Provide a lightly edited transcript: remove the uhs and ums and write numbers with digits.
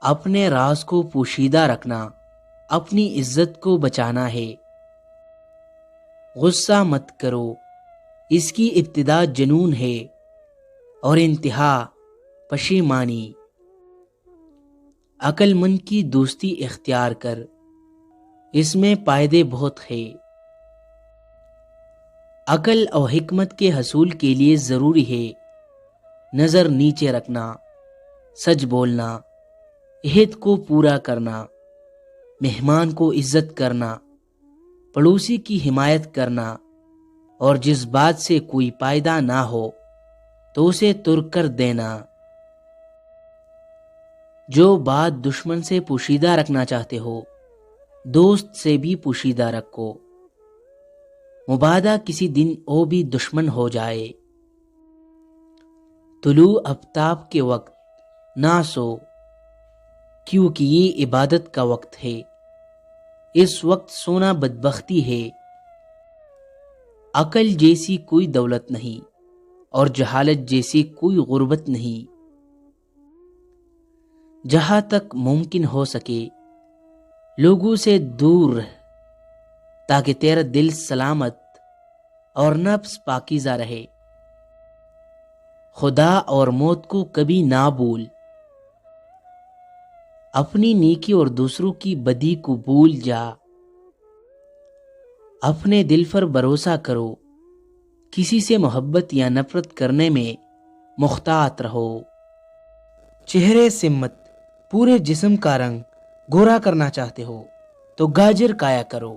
اپنے راز کو پوشیدہ رکھنا اپنی عزت کو بچانا ہے۔ غصہ مت کرو، اس کی ابتدا جنون ہے اور انتہا پشیمانی۔ عقل مند کی دوستی اختیار کر، اس میں فائدے بہت ہے۔ عقل اور حکمت کے حصول کے لیے ضروری ہے نظر نیچے رکھنا، سچ بولنا، عہد کو پورا کرنا، مہمان کو عزت کرنا، پڑوسی کی حمایت کرنا، اور جس بات سے کوئی فائدہ نہ ہو تو اسے ترک کر دینا۔ جو بات دشمن سے پوشیدہ رکھنا چاہتے ہو دوست سے بھی پوشیدہ رکھو، مبادا کسی دن وہ بھی دشمن ہو جائے۔ طلوع آفتاب کے وقت نہ سو، کیونکہ یہ عبادت کا وقت ہے، اس وقت سونا بدبختی ہے۔ عقل جیسی کوئی دولت نہیں اور جہالت جیسی کوئی غربت نہیں۔ جہاں تک ممکن ہو سکے لوگوں سے دور رہ تاکہ تیرا دل سلامت اور نفس پاکیزہ رہے۔ خدا اور موت کو کبھی نہ بھول، اپنی نیکی اور دوسروں کی بدی کو بھول جا۔ اپنے دل پر بھروسہ کرو، کسی سے محبت یا نفرت کرنے میں محتاط رہو۔ چہرے سے مت، پورے جسم کا رنگ گورا کرنا چاہتے ہو تو گاجر کھایا کرو۔